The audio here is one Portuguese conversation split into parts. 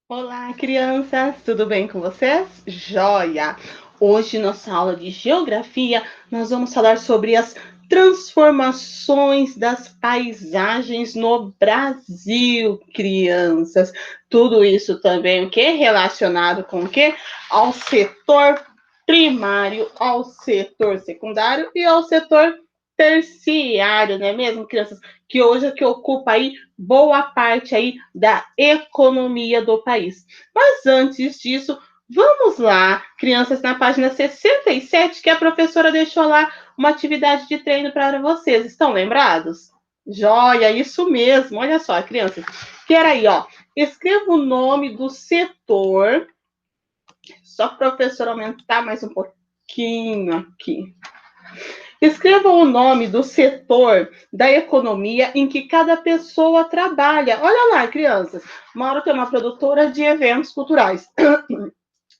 Olá, crianças! Tudo bem com vocês? Joia! Hoje, nossa aula de geografia, nós vamos falar sobre as transformações das paisagens no Brasil, crianças. Tudo isso também, o que? Relacionado com o quê? Ao setor primário, ao setor secundário e ao setor terciário, não é mesmo, crianças? Que hoje é que ocupa aí boa parte aí da economia do país. Mas antes disso, vamos lá, crianças, na página 67, que a professora deixou lá uma atividade de treino para vocês. Estão lembrados? Joia, isso mesmo. Olha só, crianças. Que era aí, ó. Escreva o nome do setor. Só para a professora aumentar mais um pouquinho aqui. Escreva o nome do setor da economia em que cada pessoa trabalha. Olha lá, crianças. Mauro tem uma produtora de eventos culturais.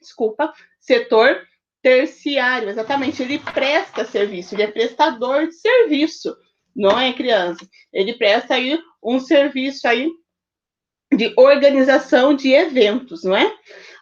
Desculpa, setor terciário, exatamente. Ele presta serviço, ele é prestador de serviço, não é, criança? Ele presta aí um serviço aí de organização de eventos, não é?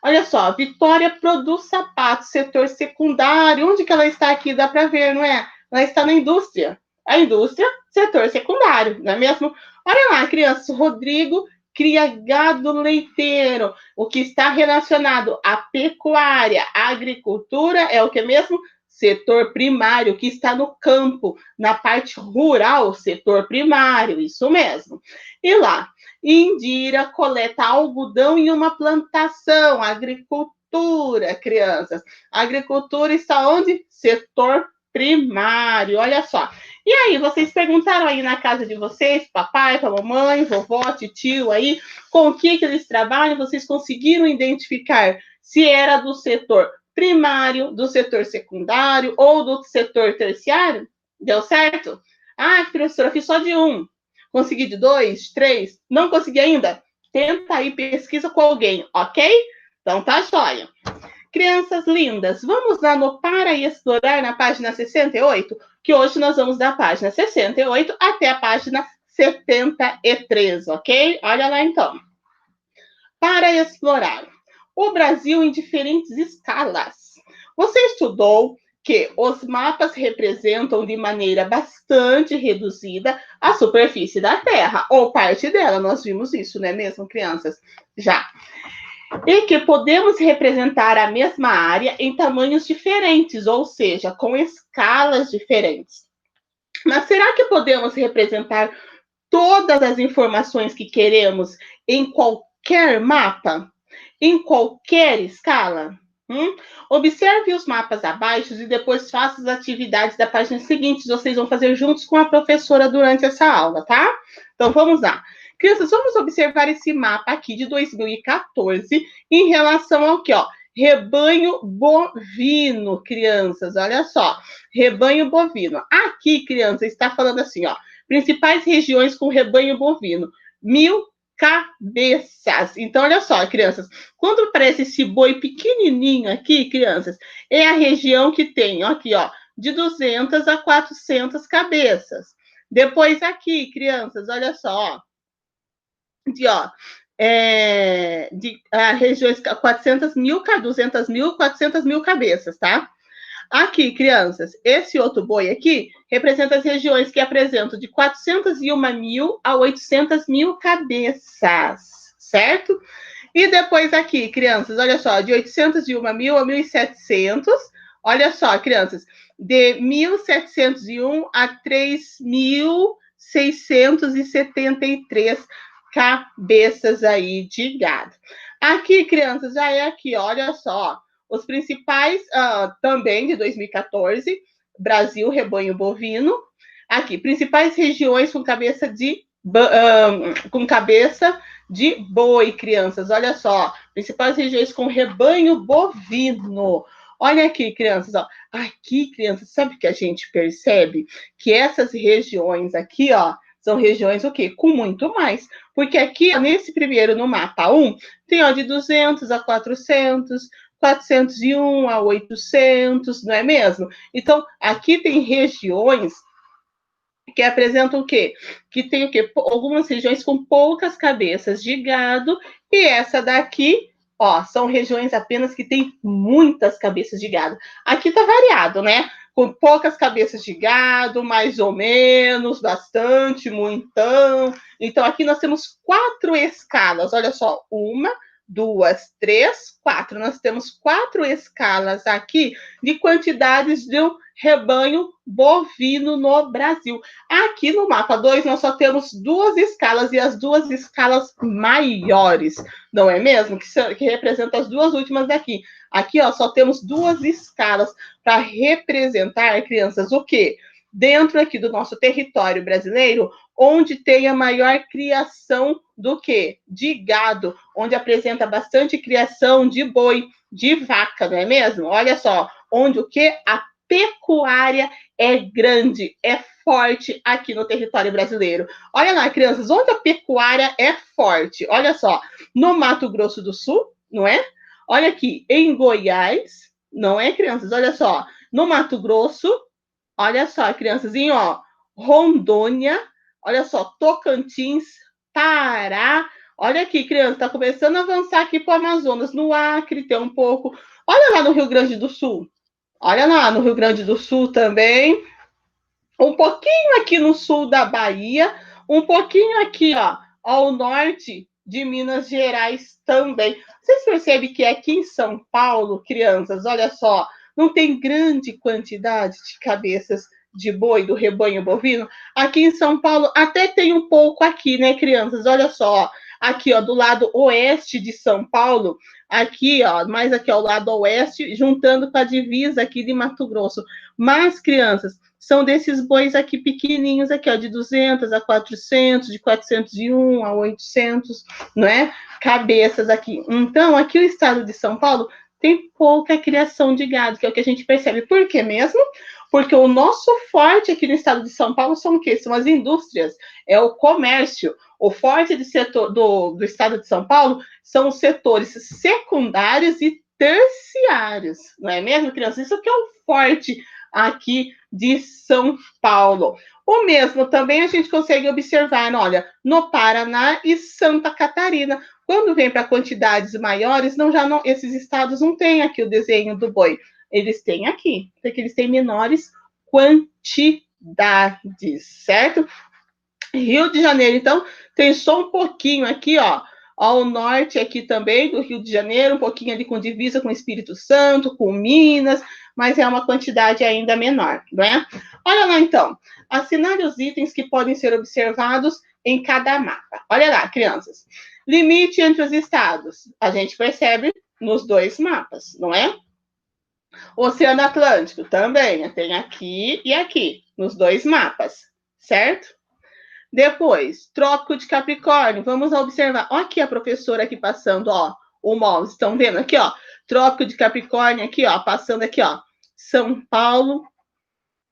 Olha só, Vitória produz sapatos, setor secundário. Onde que ela está aqui? Dá para ver, não é? Ela está na indústria. A indústria, setor secundário, não é mesmo? Olha lá, crianças, Rodrigo cria gado leiteiro. O que está relacionado à pecuária, à agricultura, é o que mesmo? Setor primário, que está no campo, na parte rural, setor primário, isso mesmo. E lá, Indira coleta algodão em uma plantação, agricultura, crianças. A agricultura está onde? Setor primário, olha só. E aí, vocês perguntaram aí na casa de vocês, papai, mamãe, vovó, tio aí, com o que eles trabalham? Vocês conseguiram identificar se era do setor primário, do setor secundário ou do setor terciário? Deu certo? Ah, professora, fiz só de um. Consegui de 2, 3? Não consegui ainda? Tenta aí, pesquisa com alguém, ok? Então tá joia. Crianças lindas, vamos lá no Para e Explorar na página 68, que hoje nós vamos da página 68 até a página 73, ok? Olha lá então. Para explorar o Brasil em diferentes escalas. Você estudou que os mapas representam de maneira bastante reduzida a superfície da Terra, ou parte dela, nós vimos isso, não é mesmo, crianças? Já. E que podemos representar a mesma área em tamanhos diferentes, ou seja, com escalas diferentes. Mas será que podemos representar todas as informações que queremos em qualquer mapa? Em qualquer escala? Observe os mapas abaixo e depois faça as atividades da página seguinte. Vocês vão fazer juntos com a professora durante essa aula, tá? Então, vamos lá. Crianças, vamos observar esse mapa aqui de 2014 em relação ao que, ó? Rebanho bovino, crianças, olha só. Rebanho bovino. Aqui, criança, está falando assim, ó. Principais regiões com rebanho bovino. 1.000 cabeças. Então, olha só, crianças. Quando aparece esse boi pequenininho aqui, crianças, é a região que tem, ó, aqui, ó, de 200 a 400 cabeças. Depois aqui, crianças, olha só, ó, de, ó, de regiões 400 mil, 200 mil, 400 mil cabeças, tá? Aqui, crianças, esse outro boi aqui representa as regiões que apresentam de 401 mil a 800 mil cabeças, certo? E depois aqui, crianças, olha só, de 801 mil a 1.700, olha só, crianças, de 1.701 a 3.673 cabeças aí de gado. Aqui, crianças, já é aqui, olha só, os principais, também de 2014, Brasil, rebanho bovino. Aqui, principais regiões com cabeça de boi, crianças. Olha só, principais regiões com rebanho bovino. Olha aqui, crianças, ó. Aqui, crianças, sabe o que a gente percebe? Que essas regiões aqui, ó, são regiões o quê? Com muito mais. Porque aqui, ó, nesse primeiro, no mapa 1, tem, ó, de 200 a 400, 401 a 800, não é mesmo? Então, aqui tem regiões que apresentam o quê? Que tem o quê? Algumas regiões com poucas cabeças de gado, e essa daqui, ó, são regiões apenas que tem muitas cabeças de gado. Aqui tá variado, né? Com poucas cabeças de gado, mais ou menos, bastante, muitão. Então, aqui nós temos 4 escalas. Olha só, 1, 2, 3, 4. Nós temos 4 escalas aqui de quantidades de rebanho bovino no Brasil. Aqui no mapa 2, nós só temos 2 escalas, e as 2 escalas maiores, não é mesmo? Que representam as 2 últimas daqui. Aqui, ó, só temos 2 escalas para representar, crianças, o quê? Dentro aqui do nosso território brasileiro, onde tem a maior criação do quê? De gado, onde apresenta bastante criação de boi, de vaca, não é mesmo? Olha só, onde o quê? A pecuária é grande, é forte aqui no território brasileiro. Olha lá, crianças, onde a pecuária é forte? Olha só, no Mato Grosso do Sul, não é? Olha aqui, em Goiás, não é, crianças? Olha só, no Mato Grosso, olha só, criançazinho, ó, Rondônia, olha só, Tocantins, Pará. Olha aqui, criança, tá começando a avançar aqui para o Amazonas, no Acre, tem um pouco. Olha lá no Rio Grande do Sul. Olha lá no Rio Grande do Sul também. Um pouquinho aqui no sul da Bahia. Um pouquinho aqui, ó, ao norte de Minas Gerais também. Vocês percebem que aqui em São Paulo, crianças, olha só, não tem grande quantidade de cabeças de boi do rebanho bovino? Aqui em São Paulo até tem um pouco aqui, né, crianças? Olha só, aqui, ó, do lado oeste de São Paulo, aqui, ó, mais aqui ao lado oeste, juntando com a divisa aqui de Mato Grosso. Mas, crianças, são desses bois aqui pequenininhos aqui, ó, de 200 a 400, de 401 a 800, não é? Cabeças aqui. Então, aqui o estado de São Paulo tem pouca criação de gado, que é o que a gente percebe. Por quê mesmo? Porque o nosso forte aqui no estado de São Paulo são o quê? São as indústrias, é o comércio. O forte do setor do estado de São Paulo são os setores secundários e terciários, não é mesmo, crianças? Isso que é o forte aqui de São Paulo. O mesmo também a gente consegue observar, olha, no Paraná e Santa Catarina. Quando vem para quantidades maiores, esses estados não têm aqui o desenho do boi. Eles têm aqui, porque eles têm menores quantidades, certo? Rio de Janeiro, então, tem só um pouquinho aqui, ó, ao norte aqui também do Rio de Janeiro, um pouquinho ali com divisa com o Espírito Santo, com Minas, mas é uma quantidade ainda menor, não é? Olha lá, então, assinale os itens que podem ser observados em cada mapa. Olha lá, crianças. Limite entre os estados. A gente percebe nos 2 mapas, não é? Oceano Atlântico também, tem aqui e aqui, nos 2 mapas, certo? Depois, Trópico de Capricórnio, vamos observar. Olha aqui a professora aqui passando, ó, o mouse, estão vendo aqui, ó, Trópico de Capricórnio aqui, ó, passando aqui, ó, São Paulo,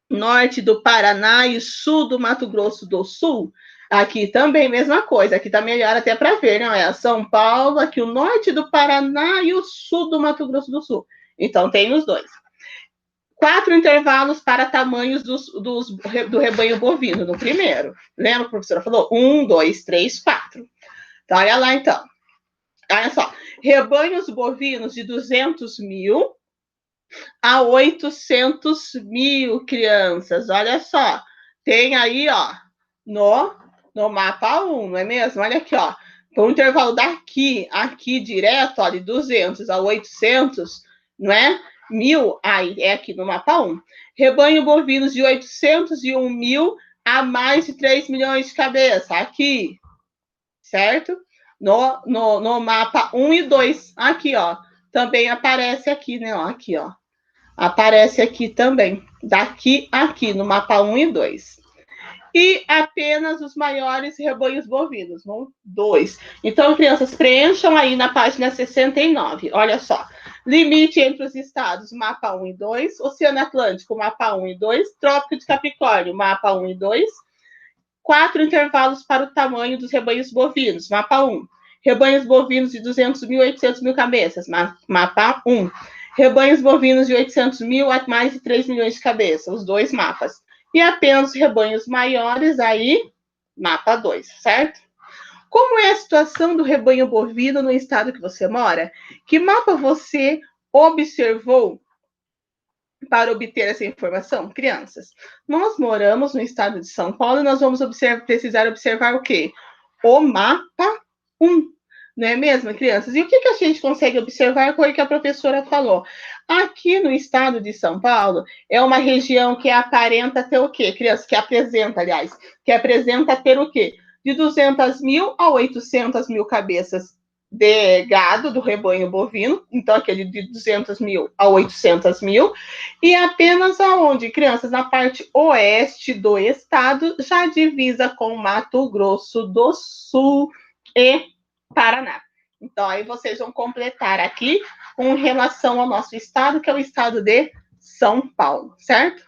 norte do Paraná e sul do Mato Grosso do Sul. Aqui também, mesma coisa, aqui tá melhor até para ver, não é? São Paulo, aqui o norte do Paraná e o sul do Mato Grosso do Sul. Então, tem os 2. 4 intervalos para tamanhos do rebanho bovino no primeiro. Lembra que a professora falou? 1, 2, 3, 4. Então, olha lá, então. Olha só. Rebanhos bovinos de 200 mil a 800 mil, crianças. Olha só. Tem aí, ó, no mapa 1, não é mesmo? Olha aqui, ó. Então, o intervalo daqui, aqui direto, ó, de 200 a 800, não é? Mil, aí é aqui no mapa 1. Rebanho bovinos de 801 mil a mais de 3 milhões de cabeças, aqui, certo? No mapa 1 e 2, aqui, ó, também aparece aqui, né, ó, aqui, ó, aparece aqui também, daqui aqui, no mapa 1 e 2. E apenas os maiores rebanhos bovinos, no 2. Então, crianças, preencham aí na página 69, olha só. Limite entre os estados, mapa 1 e 2. Oceano Atlântico, mapa 1 e 2. Trópico de Capricórnio, mapa 1 e 2. 4 intervalos para o tamanho dos rebanhos bovinos, mapa 1. Rebanhos bovinos de 200 mil a 800 mil cabeças, mapa 1. Rebanhos bovinos de 800 mil a mais de 3 milhões de cabeças, os 2 mapas. e apenas rebanhos maiores, aí, mapa 2, certo? Como é a situação do rebanho bovino no estado que você mora? Que mapa você observou para obter essa informação? Crianças, nós moramos no estado de São Paulo e nós vamos precisar observar o quê? O mapa 1. Não é mesmo, crianças? E o que a gente consegue observar com o que a professora falou? Aqui no estado de São Paulo, é uma região que aparenta ter o quê, crianças? Que apresenta, aliás, que apresenta ter o quê? De 200 mil a 800 mil cabeças de gado do rebanho bovino, então aquele de 200 mil a 800 mil, e apenas aonde, crianças? Na parte oeste do estado, já divisa com Mato Grosso do Sul e Paraná. Então, aí vocês vão completar aqui com relação ao nosso estado, que é o estado de São Paulo, certo?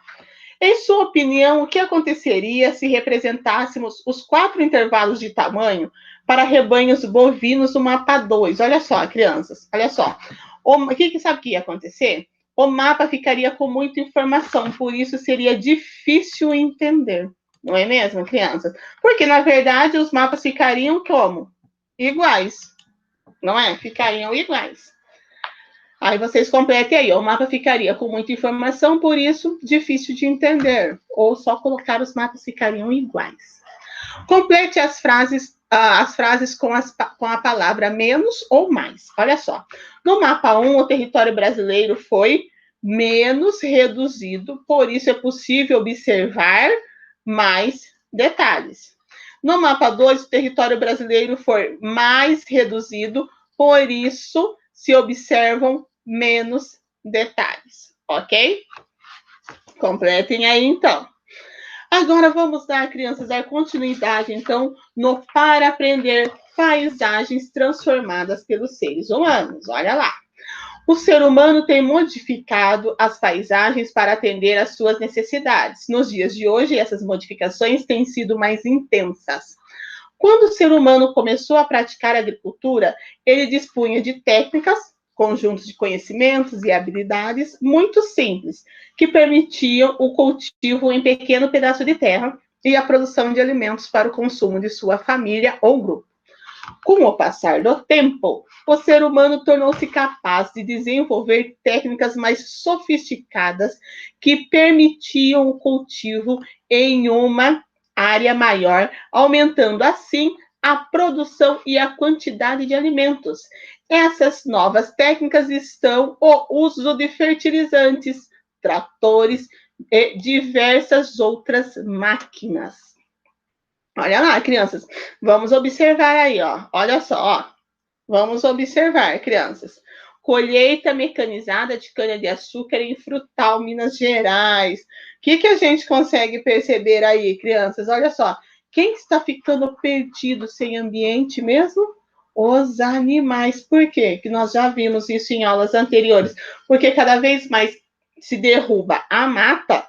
Em sua opinião, o que aconteceria se representássemos os 4 intervalos de tamanho para rebanhos bovinos no mapa 2? Olha só, crianças, olha só. O que sabe o que ia acontecer? O mapa ficaria com muita informação, por isso seria difícil entender. Não é mesmo, crianças? Porque, na verdade, os mapas ficariam como? Iguais. Não é? Ficariam iguais. Aí vocês completem aí, ó, o mapa ficaria com muita informação, por isso difícil de entender. Ou só colocar os mapas ficariam iguais. Complete as frases com a palavra menos ou mais. Olha só. No mapa 1, o território brasileiro foi menos reduzido, por isso é possível observar mais detalhes. No mapa 2, o território brasileiro foi mais reduzido, por isso se observam menos detalhes, ok? Completem aí, então. Agora vamos dar, crianças, dar continuidade, então, no Para Aprender Paisagens Transformadas pelos Seres Humanos. Olha lá. O ser humano tem modificado as paisagens para atender às suas necessidades. Nos dias de hoje, essas modificações têm sido mais intensas. Quando o ser humano começou a praticar a agricultura, ele dispunha de técnicas, conjuntos de conhecimentos e habilidades muito simples, que permitiam o cultivo em pequeno pedaço de terra e a produção de alimentos para o consumo de sua família ou grupo. Com o passar do tempo, o ser humano tornou-se capaz de desenvolver técnicas mais sofisticadas que permitiam o cultivo em uma área maior, aumentando assim a produção e a quantidade de alimentos. Essas novas técnicas estão o uso de fertilizantes, tratores e diversas outras máquinas. Olha lá, crianças. Vamos observar aí, ó. Olha só, ó. Vamos observar, crianças. Colheita mecanizada de cana-de-açúcar em Frutal, Minas Gerais. O que a gente consegue perceber aí, crianças? Olha só. Quem está ficando perdido sem ambiente mesmo? Os animais. Por quê? Que nós já vimos isso em aulas anteriores. Porque cada vez mais se derruba a mata,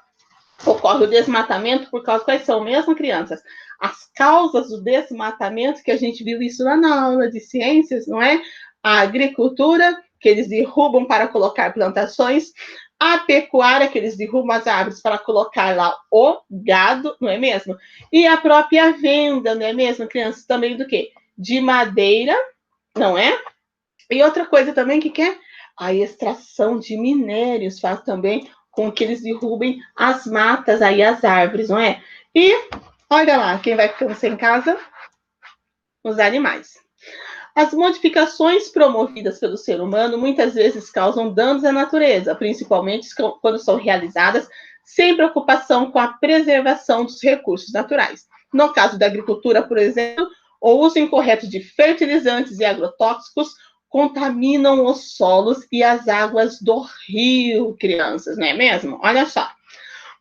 ocorre o desmatamento por causa quais são mesmo, crianças? As causas do desmatamento, que a gente viu isso lá na aula de ciências, não é? A agricultura, que eles derrubam para colocar plantações, a pecuária, que eles derrubam as árvores para colocar lá o gado, não é mesmo? E a própria venda, não é mesmo, crianças? Também do quê? De madeira, não é? E outra coisa também que é a extração de minérios faz também com que eles derrubem as matas aí, as árvores, não é? E olha lá, quem vai ficando sem casa? Os animais. As modificações promovidas pelo ser humano muitas vezes causam danos à natureza, principalmente quando são realizadas sem preocupação com a preservação dos recursos naturais. No caso da agricultura, por exemplo, o uso incorreto de fertilizantes e agrotóxicos contaminam os solos e as águas do rio, crianças, não é mesmo? Olha só.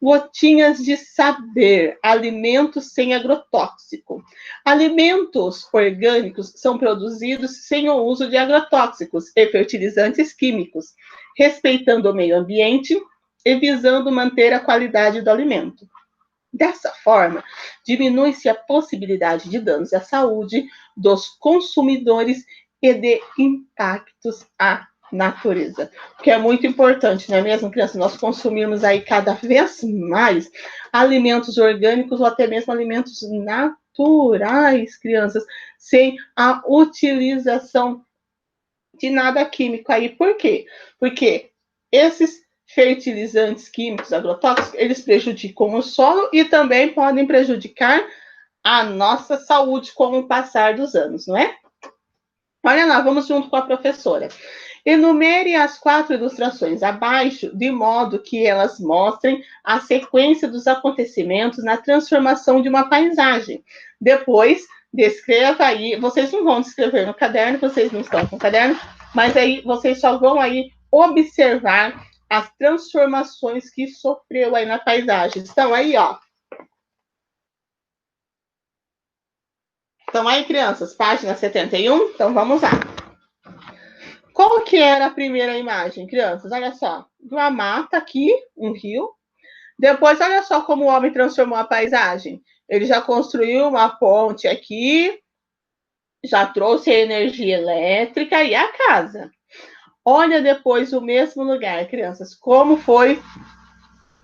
Gotinhas de saber, alimentos sem agrotóxico. Alimentos orgânicos são produzidos sem o uso de agrotóxicos e fertilizantes químicos, respeitando o meio ambiente e visando manter a qualidade do alimento. Dessa forma, diminui-se a possibilidade de danos à saúde dos consumidores e de impactos natureza, que é muito importante, não é mesmo, criança? Nós consumimos aí cada vez mais alimentos orgânicos ou até mesmo alimentos naturais, crianças, sem a utilização de nada químico aí. Por quê? Porque esses fertilizantes químicos agrotóxicos, eles prejudicam o solo e também podem prejudicar a nossa saúde com o passar dos anos, não é? Olha lá, vamos junto com a professora. Enumere as 4 ilustrações abaixo, de modo que elas mostrem a sequência dos acontecimentos na transformação de uma paisagem. Depois, descreva aí, vocês não vão descrever no caderno, vocês não estão com o caderno, mas aí vocês só vão aí observar as transformações que sofreu aí na paisagem. Estão aí, ó. Estão aí, crianças, página 71? Então, vamos lá. Qual que era a primeira imagem, crianças? Olha só, uma mata aqui, um rio. Depois, olha só como o homem transformou a paisagem. Ele já construiu uma ponte aqui, já trouxe a energia elétrica e a casa. Olha depois o mesmo lugar, crianças, como foi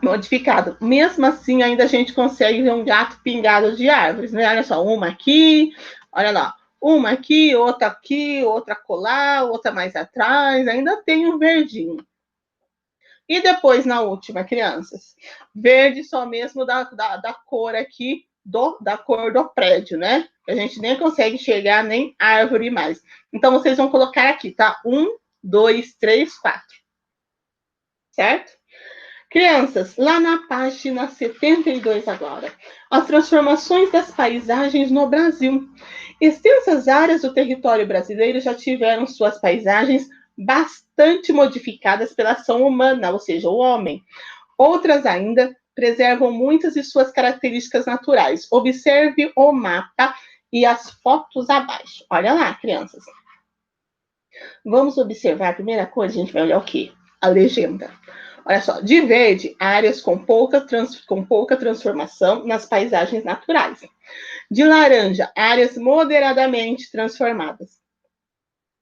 modificado. Mesmo assim, ainda a gente consegue ver um gato pingado de árvores, né? Olha só, uma aqui, olha lá, uma aqui, outra colar, outra mais atrás, ainda tem um verdinho. E depois, na última, crianças, verde só mesmo da cor aqui, da cor do prédio, né? A gente nem consegue enxergar nem árvore mais. Então, vocês vão colocar aqui, tá? 1, 2, 3, 4. Certo? Crianças, lá na página 72 agora, as transformações das paisagens no Brasil. Extensas áreas do território brasileiro já tiveram suas paisagens bastante modificadas pela ação humana, ou seja, o homem. Outras ainda preservam muitas de suas características naturais. Observe o mapa e as fotos abaixo. Olha lá, crianças. Vamos observar a primeira coisa, a gente vai olhar o quê? A legenda. Olha só, de verde, áreas com pouca transformação nas paisagens naturais. De laranja, áreas moderadamente transformadas.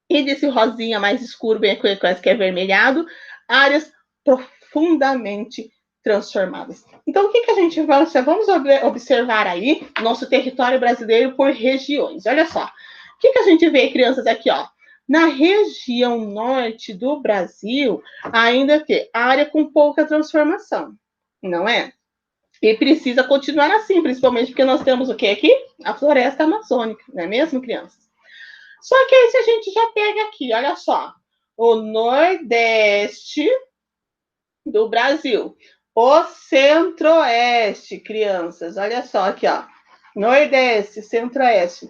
E desse rosinha mais escuro, bem quase que é avermelhado, áreas profundamente transformadas. Então, o que a gente vai observar? Vamos observar aí nosso território brasileiro por regiões. Olha só, o que a gente vê, crianças, aqui, ó? Na região norte do Brasil, ainda tem área com pouca transformação, não é? E precisa continuar assim, principalmente porque nós temos o que aqui? A floresta amazônica, não é mesmo, crianças? Só que aí se a gente já pega aqui, olha só, o nordeste do Brasil, o centro-oeste, crianças, olha só aqui, ó, nordeste, centro-oeste,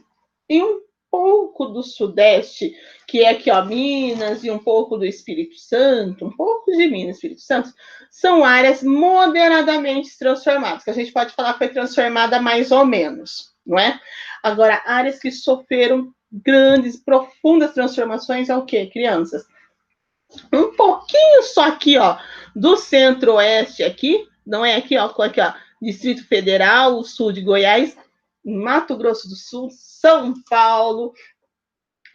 e um pouco do sudeste, que é aqui, ó, Minas, e um pouco do Espírito Santo, um pouco de Minas e Espírito Santo, são áreas moderadamente transformadas, que a gente pode falar que foi transformada mais ou menos, não é? Agora, áreas que sofreram grandes, profundas transformações é o quê, crianças? Um pouquinho só aqui, ó, do centro-oeste aqui, não é aqui, ó, Distrito Federal, o sul de Goiás, Mato Grosso do Sul, São Paulo,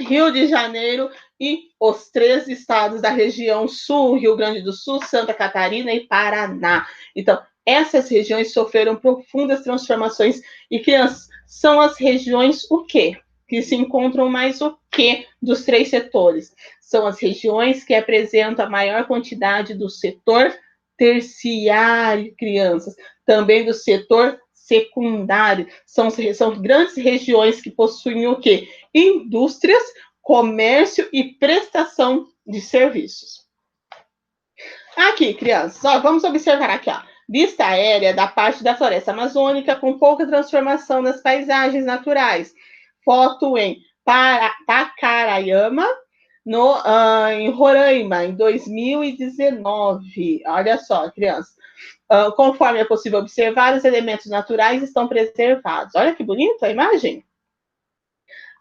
Rio de Janeiro e os 3 estados da região sul, Rio Grande do Sul, Santa Catarina e Paraná. Então, essas regiões sofreram profundas transformações e, crianças, são as regiões o quê? Que se encontram mais o quê dos 3 setores? São as regiões que apresentam a maior quantidade do setor terciário, crianças, também do setor secundário. São grandes regiões que possuem o quê? Indústrias, comércio e prestação de serviços. Aqui, crianças, ó, vamos observar aqui, ó. Vista aérea da parte da floresta amazônica com pouca transformação nas paisagens naturais. Foto em Pacarayama, em Roraima, em 2019. Olha só, crianças. Conforme é possível observar, os elementos naturais estão preservados. Olha que bonita a imagem.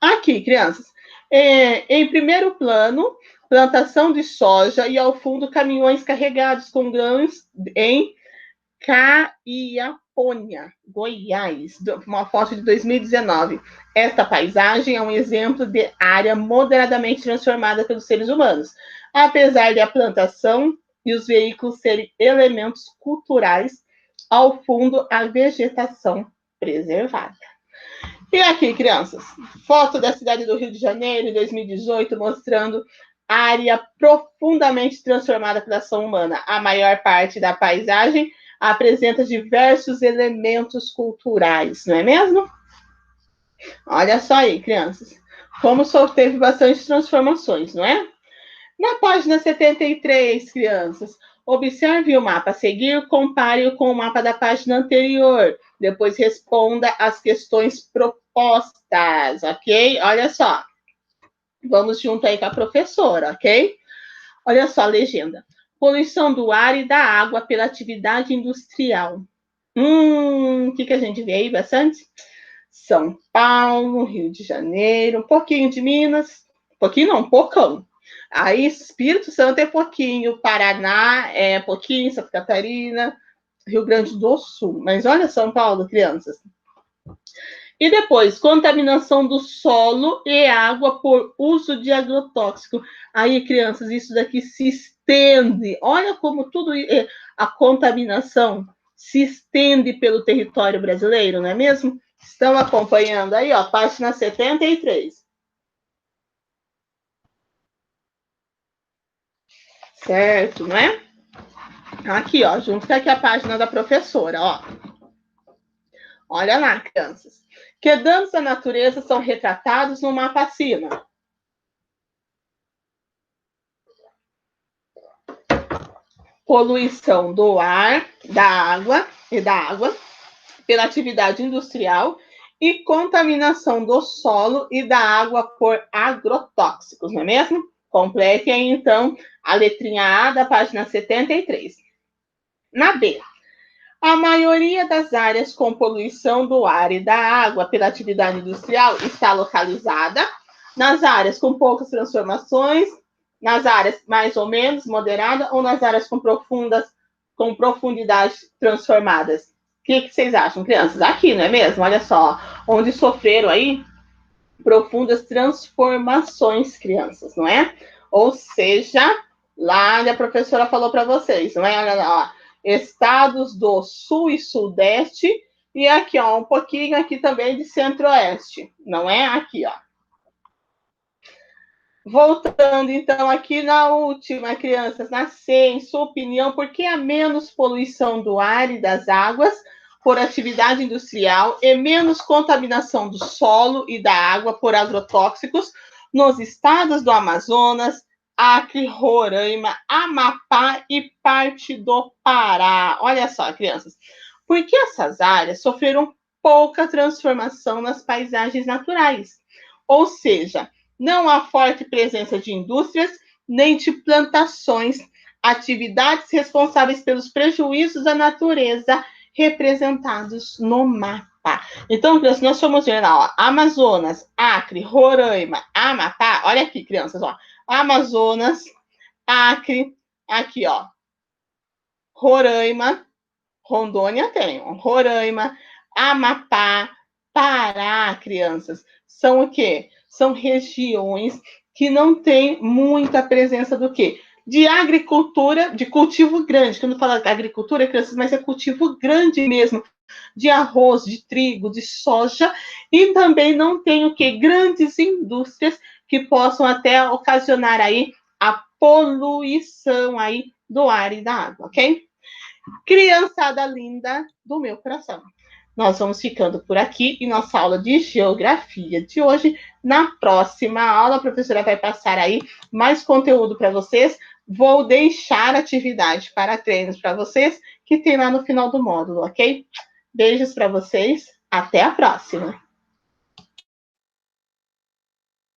Aqui, crianças. Em primeiro plano, plantação de soja e ao fundo caminhões carregados com grãos em Caiapônia, Goiás, uma foto de 2019. Esta paisagem é um exemplo de área moderadamente transformada pelos seres humanos, apesar de a plantação e os veículos serem elementos culturais, ao fundo a vegetação preservada. E aqui, crianças, foto da cidade do Rio de Janeiro, em 2018, mostrando área profundamente transformada pela ação humana. A maior parte da paisagem apresenta diversos elementos culturais, não é mesmo? Olha só aí, crianças, como só teve bastante transformações, não é? Na página 73, crianças, observe o mapa a seguir, compare-o com o mapa da página anterior. Depois responda as questões propostas, ok? Olha só. Vamos junto aí com a professora, ok? Olha só a legenda. Poluição do ar e da água pela atividade industrial. O que a gente vê aí bastante? São Paulo, Rio de Janeiro, um pouquinho de Minas. Um pouquinho não, um pocão. Aí Espírito Santo é pouquinho, Paraná é pouquinho, Santa Catarina, Rio Grande do Sul. Mas olha São Paulo, crianças. E depois, contaminação do solo e água por uso de agrotóxico. Aí, crianças, isso daqui se estende. Olha como tudo a contaminação se estende pelo território brasileiro, não é mesmo? Estão acompanhando aí, ó, página 73. Certo, não é? Aqui, ó, junto com aqui a página da professora, ó. Olha lá, crianças. Que danos da natureza são retratados no mapa acima? Poluição do ar, da água pela atividade industrial e contaminação do solo e da água por agrotóxicos, não é mesmo? Complete aí, então, a letrinha A da página 73. Na B, a maioria das áreas com poluição do ar e da água pela atividade industrial está localizada nas áreas com poucas transformações, nas áreas mais ou menos moderadas ou nas áreas com profundidades transformadas. O que vocês acham, crianças? Aqui, não é mesmo? Olha só, onde sofreram aí profundas transformações, crianças, não é? Ou seja, lá onde a professora falou para vocês, não é? Olha lá, ó, estados do sul e sudeste, e aqui, ó, um pouquinho aqui também de centro-oeste, não é? Aqui, ó. Voltando, então, aqui na última, crianças, na C, em sua opinião, por que há menos poluição do ar e das águas por atividade industrial e menos contaminação do solo e da água por agrotóxicos nos estados do Amazonas, Acre, Roraima, Amapá e parte do Pará? Olha só, crianças, porque essas áreas sofreram pouca transformação nas paisagens naturais, ou seja, não há forte presença de indústrias nem de plantações, atividades responsáveis pelos prejuízos à natureza representados no mapa. Então, crianças, nós vamos ver lá, ó, Amazonas, Acre, Roraima, Amapá. Olha aqui, crianças, ó, Amazonas, Acre, aqui, ó, Roraima, Rondônia tem, ó, Roraima, Amapá, Pará, crianças. São o quê? São regiões que não têm muita presença do quê? De agricultura, de cultivo grande. Quando fala agricultura, crianças, mas é cultivo grande mesmo, de arroz, de trigo, de soja, e também não tem o quê? Grandes indústrias que possam até ocasionar aí a poluição aí do ar e da água, ok? Criançada linda do meu coração. Nós vamos ficando por aqui em nossa aula de geografia de hoje. Na próxima aula, a professora vai passar aí mais conteúdo para vocês. Vou deixar atividade para treinos para vocês, que tem lá no final do módulo, ok? Beijos para vocês. Até a próxima.